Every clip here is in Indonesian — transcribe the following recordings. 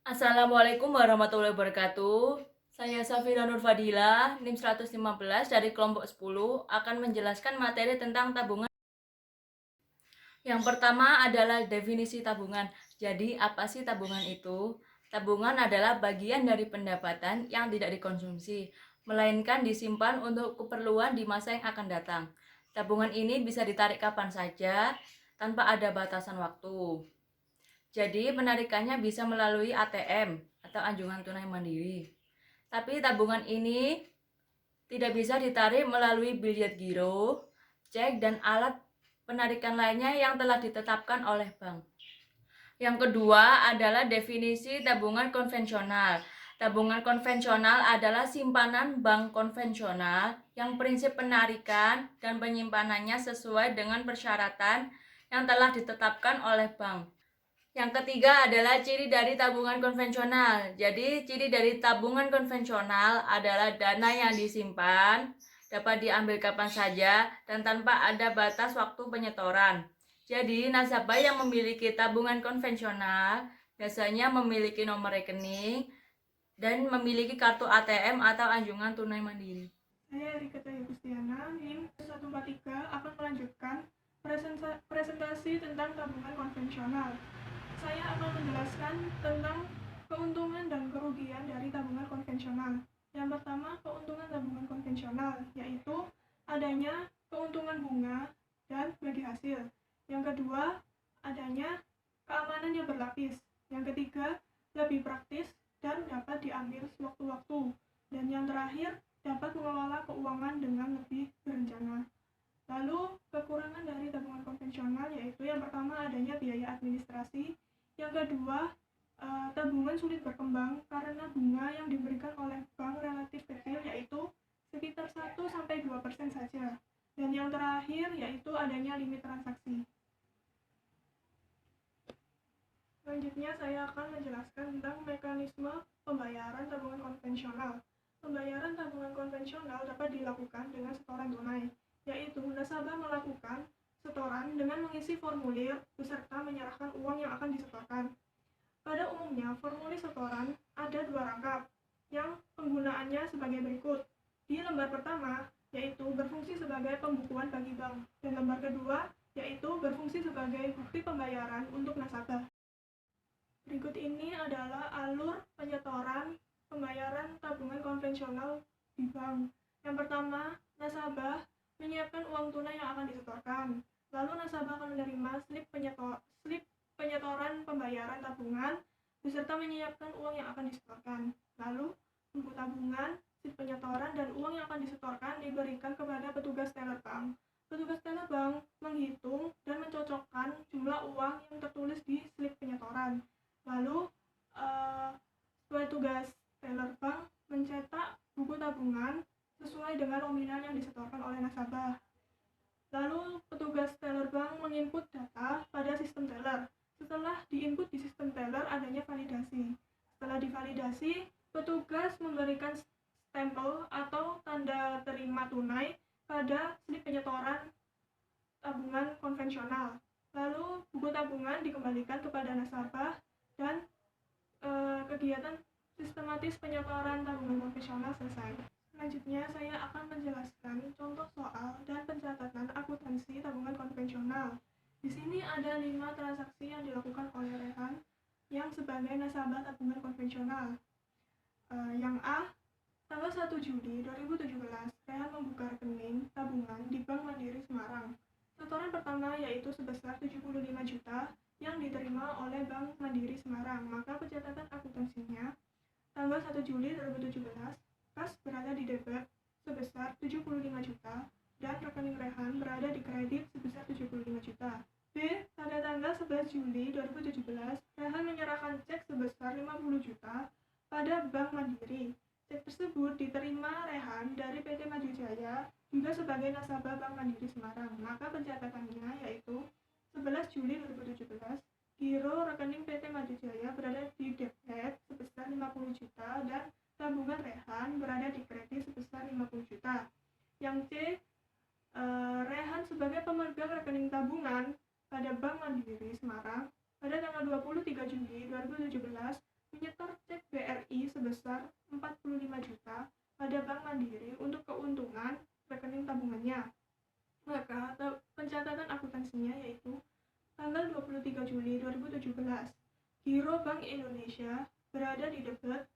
Assalamualaikum warahmatullahi wabarakatuh. Saya Safira Nur Fadila, NIM 115 dari kelompok 10 akan menjelaskan materi tentang tabungan. Yang pertama adalah definisi tabungan. Jadi, apa sih tabungan itu? Tabungan adalah bagian dari pendapatan yang tidak dikonsumsi, melainkan disimpan untuk keperluan di masa yang akan datang. Tabungan ini bisa ditarik kapan saja tanpa ada batasan waktu. Jadi penarikannya bisa melalui ATM atau anjungan tunai mandiri. Tapi tabungan ini tidak bisa ditarik melalui biljet giro, cek, dan alat penarikan lainnya yang telah ditetapkan oleh bank. Yang kedua adalah definisi tabungan konvensional. Tabungan konvensional adalah simpanan bank konvensional yang prinsip penarikan dan penyimpanannya sesuai dengan persyaratan yang telah ditetapkan oleh bank. Yang ketiga adalah ciri dari tabungan konvensional. Jadi, ciri dari tabungan konvensional adalah dana yang disimpan, dapat diambil kapan saja, dan tanpa ada batas waktu penyetoran. Jadi, nasabah yang memiliki tabungan konvensional biasanya memiliki nomor rekening dan memiliki kartu ATM atau anjungan tunai mandiri. Saya Rika Cahaya Gustiana, NIM 143 akan melanjutkan presentasi tentang tabungan konvensional. Saya akan menjelaskan tentang keuntungan dan kerugian dari tabungan konvensional. Yang pertama, keuntungan tabungan konvensional, yaitu adanya keuntungan bunga dan bagi hasil. Yang kedua, adanya keamanan yang berlapis. Yang ketiga, lebih praktis dan dapat diambil sewaktu-waktu. Dan yang terakhir, dapat mengelola keuangan dengan lebih berencana. Lalu, kekurangan dari tabungan konvensional yaitu yang pertama adanya biaya administrasi, yang kedua tabungan sulit berkembang karena bunga yang diberikan oleh bank relatif kecil yaitu sekitar 1-2% saja. Dan yang terakhir yaitu adanya limit transaksi. Selanjutnya saya akan menjelaskan tentang mekanisme pembayaran tabungan konvensional. Pembayaran tabungan konvensional dapat dilakukan dengan setoran tunai, yaitu nasabah melakukan setoran dengan mengisi formulir beserta menyerahkan uang yang akan disetorkan. Pada umumnya, formulir setoran ada dua rangkap, yang penggunaannya sebagai berikut. Di lembar pertama, yaitu berfungsi sebagai pembukuan bagi bank, dan lembar kedua, yaitu berfungsi sebagai bukti pembayaran untuk nasabah. Berikut ini adalah alur penyetoran pembayaran tabungan konvensional di bank. Yang pertama, nasabah menyiapkan uang tunai yang akan disetorkan. Lalu nasabah akan menerima slip penyetoran pembayaran tabungan beserta menyiapkan uang yang akan disetorkan. Lalu, buku tabungan, slip penyetoran, dan uang yang akan disetorkan diberikan kepada petugas teller bank. Petugas teller bank menghitung dan mencocokkan jumlah uang yang tertulis di slip penyetoran. Lalu petugas teller bank mencetak buku tabungan sesuai dengan nominal yang disetorkan oleh nasabah. Lalu petugas teller bank menginput data pada sistem teller. Setelah diinput di sistem teller adanya validasi. Setelah divalidasi, petugas memberikan stempel atau tanda terima tunai pada slip penyetoran tabungan konvensional. Lalu buku tabungan dikembalikan kepada nasabah dan kegiatan sistematis penyetoran tabungan konvensional selesai. Selanjutnya saya akan menjelaskan contoh soal dan pencatatan akuntansi tabungan konvensional. Di sini ada 5 transaksi yang dilakukan oleh Rehan yang sebagai nasabah tabungan konvensional. Yang A, tanggal 1 Juli 2017, Rehan membuka rekening tabungan di Bank Mandiri Semarang. Setoran pertama yaitu sebesar 75 juta yang diterima oleh Bank Mandiri Semarang. Maka pencatatan akuntansinya tanggal 1 Juli 2017, kas berada di debit sebesar 75 juta dan rekening Rehan berada di kredit sebesar 75 juta. B. Pada tanggal 11 Juli 2017, Rehan menyerahkan cek sebesar 50 juta pada Bank Mandiri. Cek tersebut diterima Rehan dari PT Maju Jaya juga sebagai nasabah Bank Mandiri Semarang. Maka pencatatannya yaitu 11 Juli 2017, giro rekening PT Maju Jaya berada di debit sebesar 50 juta dan tabungan Rehan berada di kredit sebesar 50 juta. Yang C, Rehan sebagai pemegang rekening tabungan pada Bank Mandiri Semarang pada tanggal 23 Juli 2017 menyetor cek BRI sebesar 45 juta pada Bank Mandiri untuk keuntungan rekening tabungannya. Maka pencatatan akuntansinya yaitu tanggal 23 Juli 2017, giro Bank Indonesia berada di debit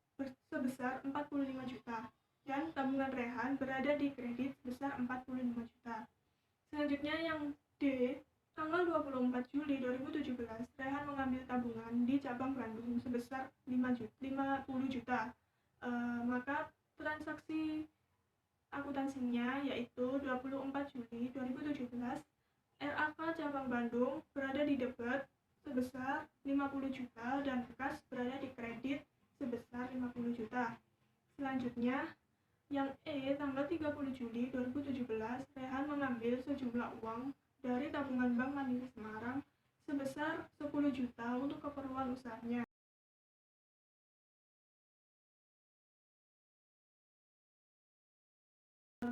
sebesar 45 juta dan tabungan rehan berada di kredit sebesar 45 juta. Selanjutnya yang D, tanggal 24 Juli 2017, Rehan mengambil tabungan di cabang Bandung sebesar 50 juta. Maka transaksi akuntansinya yaitu 24 Juli 2017, RAK cabang Bandung berada di debit sebesar 50 juta dan bekas berada di kredit sebesar 50 juta. Selanjutnya yang E, tanggal 30 Juli 2017, Rehan mengambil sejumlah uang dari tabungan Bank Mandiri Semarang sebesar 10 juta untuk keperluan usahanya.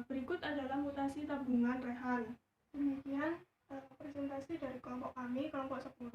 Berikut adalah mutasi tabungan Rehan. Demikian presentasi dari kelompok kami, kelompok 10.